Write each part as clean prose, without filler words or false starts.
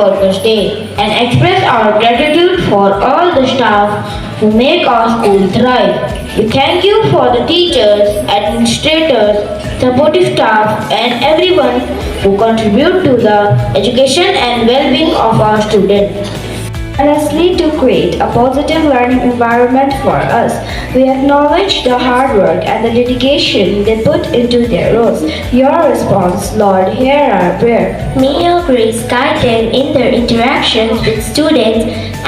Workers' Day and express our gratitude for all the staff who make our school thrive. We thank you for the teachers, administrators, supportive staff, and everyone who contribute to the education and well-being of our students. Honestly, to create a positive learning environment for us. We acknowledge the hard work and the dedication they put into their roles. Your response, Lord, hear our prayer. May your grace guide them in their interactions with students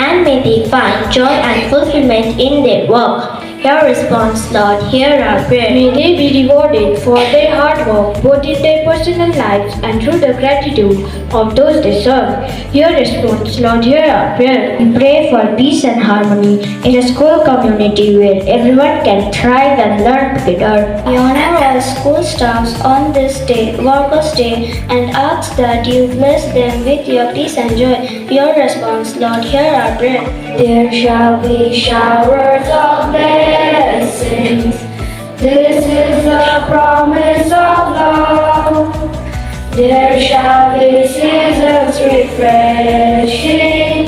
and may they find joy and fulfillment in their work. Your response, Lord, hear our prayer. May they be rewarded for their hard work, both in their personal lives and through the gratitude of those they serve. Your response, Lord, hear our prayer. We pray for peace and harmony in a school community where everyone can thrive and learn together. We honor our school staffs on this day, Workers' Day, and ask that you bless them with your peace and joy. Your response, Lord, hear our prayer. There shall be showers of blessings. This is the promise of love. There shall be seasons refreshing,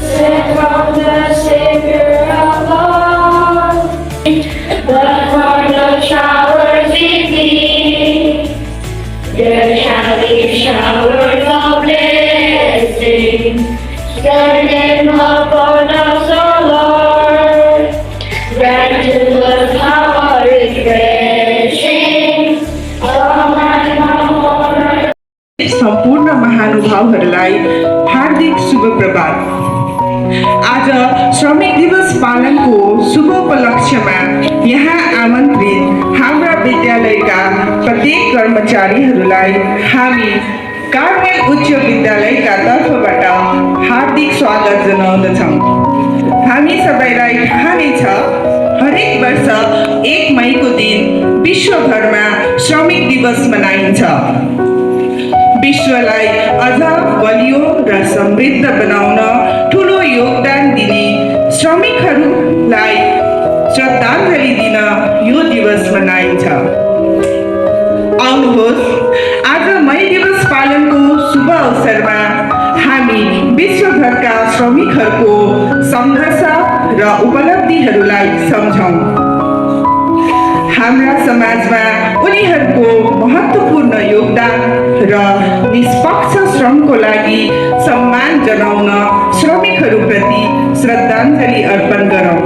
sent from the Savior above. But for the showers indeed, there shall be showers of blessing. Send them upon us, O Lord. Grant to us our refreshing. सम्पूर्ण महानुभावहरूलाई हार्दिक शुभ प्रभात। आज श्रमिक दिवस पालनको शुभ उपलक्ष्यमा यहाँ आमन्त्रित हाम्रा विद्यालयका प्रत्येक कर्मचारीहरूलाई हामी कार्मेल उच्च विद्यालयका तर्फबाट हार्दिक स्वागत जनाउँदछौँ। हामी सबैलाई थाहा नै छ, हरेक वर्ष 1 मईको दिन विश्वभरमा श्रमिक दिवस मनाइन्छ। विश्वलाई अझ बलियो र समृद्ध बनाउन ठुलो योगदान दिने श्रमिकहरूलाई श्रद्धाञ्जली दिन यो दिवस मनाइन्छ। आउनुहोस्, आज मई दिवस पालनको शुभ अवसरमा हामी विश्वभरका श्रमिकहरूको सङ्घर्ष र उपलब्धिहरूलाई सम्झौँ। हाम्रा समाजमा उनीहरूको महत्त्वपूर्ण योगदान र निष्पक्ष श्रमको लागि सम्मान जनाउन श्रमिकहरूप्रति श्रद्धाञ्जली अर्पण गरौँ।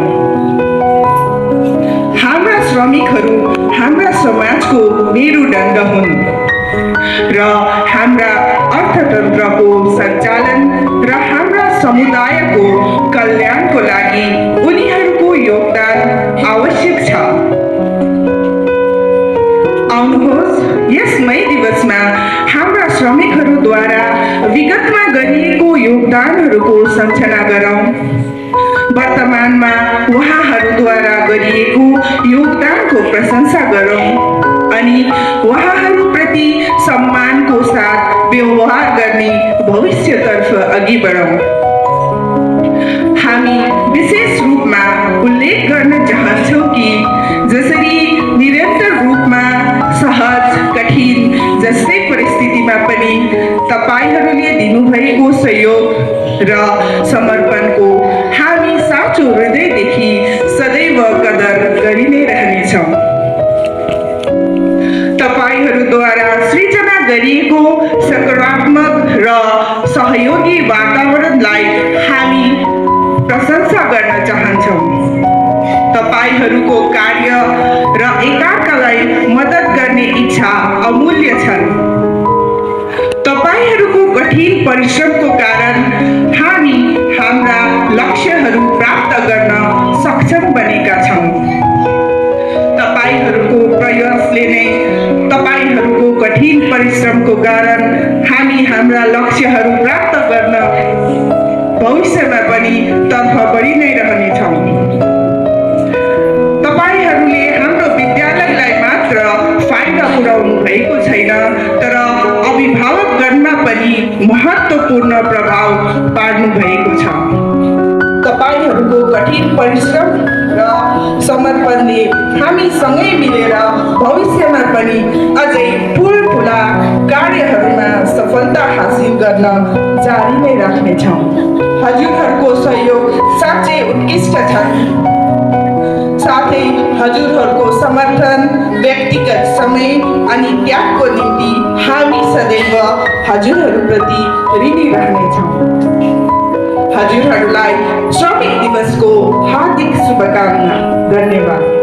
हाम्रा श्रमिकहरू हाम्रा समाजको मेरुदण्ड हुन् र हाम्रा अर्थतन्त्रको सञ्चालन र हाम्रा समुदायको कल्याणको लागि उनीहरूको योगदान आवश्यक छ। आउनुहोस्, यस मई दिवसमा हाम्रा श्रमिकहरूद्वारा विगतमा गरिएको योगदानहरूको सम्झना गरौँ। वर्तमानमा उहाँहरूद्वारा गरिएको योगदानको प्रशंसा गरौँ अनि उहाँहरूप्रति सम्मानको साथ व्यवहार गर्ने भविष्यतर्फ अघि बढौँ। हामी विशेष रूपमा उल्लेख गर्न चाहन्छौँ कि जसरी निरन्तर रूपमा सहज, कठिन जस्तै परिस्थितिमा पनि तपाईहरूले दिनुभएको सहयोग र समर्पणको हामी साँचो हृदयदेखि सदैव कदर गरि नै रहनेछौँ। तपाईहरूद्वारा सृजना गरिएको सकारात्मक र सहयोगी वातावरणलाई हामी प्रशंसा गर्न चाहन्छौँ। तपाईहरूको कार्य र एकार्कालाई मद्दत गर्ने इच्छा अमूल्य छन्। तपाईहरूको कठिन परिश्रमको कारण हामी हाम्रा लक्ष्यहरू प्राप्त गर्न सक्षम बनेका छौँ। तपाईहरूको प्रयासले नै, तपाईहरूको कठिन परिश्रमको कारण हामी हाम्रा लक्ष्यहरू प्राप्त गर्न भविष्यमा पनि तर्फ बढी नै रहनेछौँ। तपाईहरूले हाम्रो विद्यालयलाई मात्र फाइदा पुर्याउनु भएको छैन, तर अभिभावकगणमा पनि महत्त्वपूर्ण प्रभाव पार्नु भएको छ। तपाईहरूको कठिन परिश्रम र र समर्पणले हामी सँगै मिलेर भविष्यमा पनि अझै ठुल्ठुला कार्यहरूमा सफलता हासिल गर्न जारी नै राख्नेछौँ। हजुरहरूको सहयोग साँच्चै उत्कृष्ट छन्। साथै हजुरहरूको समर्थन, व्यक्तिगत समय अनि त्यागको निम्ति हामी सदैव हजुरहरूप्रति ऋणी रहनेछौँ। हजुरहरूलाई श्रमिक दिवसको हार्दिक शुभकामना। धन्यवाद।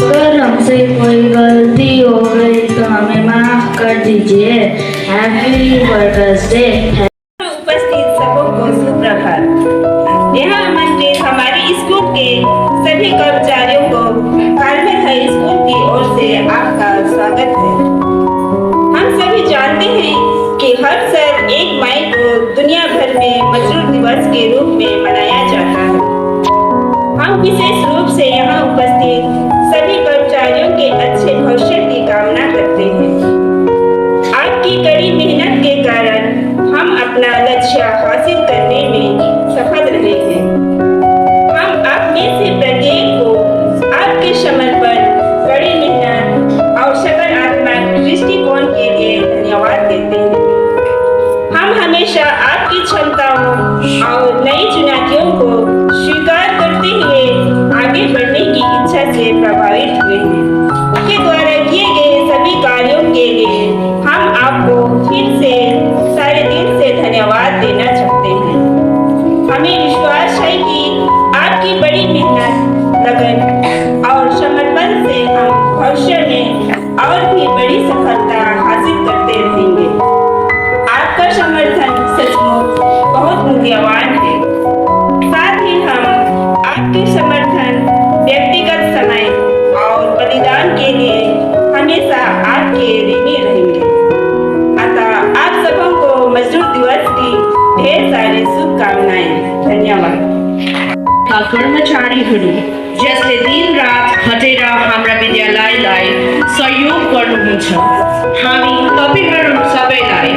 अगर हमसे कोई गलती हो गई तो हमें माफ कर दीजिए। Happy workers day. उपस्थित सबको सुप्रभात। यहाँ आमंत्रित हमारी स्कूल के सभी कर्मचारियों को कार्मेल हाई स्कूल की ओर से आपका स्वागत है। हम सभी जानते हैं कि हर साल 1 मई को दुनिया भर में मजदूर दिवस के रूप में मनाया जाता है। हम विशेष रूप से यहाँ उपस्थित सभी कर्मचारियों के अच्छे भविष्य की कामना करते हैं। आपकी कड़ी मेहनत के कारण हम अपना लक्ष्य हासिल करने में सफल रहे हैं। हम आप में से प्रत्येक को आपके समर्पण, कड़ी मेहनत और सकारात्मक दृष्टिकोण के लिए धन्यवाद देते हैं। हम हमेशा आपकी क्षमताओं और नई चुनौतियों को स्वीकार करते हुए आगे बढ़ने की इच्छा से प्रभावित हुए हैं। आपके द्वारा किए गए सभी कार्यों के लिए हम आपको फिर से सारे दिल से धन्यवाद देना चाहते हैं। हमें विश्वास है कि आपकी बड़ी मेहनत, लगन और समर्पण से हम भविष्य में और भी बड़ी सफलता हासिल करते रहेंगे। आपका समर्थन सचमुच बहुत मूल्यवान है। साथ ही हम आपके समर्थन, व्यक्तिगत समय और बलिदान के लिए हमेशा आपके ऋणी रहेंगे। अतः आप सबों को मजदूर दिवस की ढेर सारी शुभकामनाएं। धन्यवाद। कर्मचारीहरू जसले दिनरात खटेर हाम्रा विद्यालयलाई सहयोग गर्नुहुन्छ, हामी तपाईहरू सबैलाई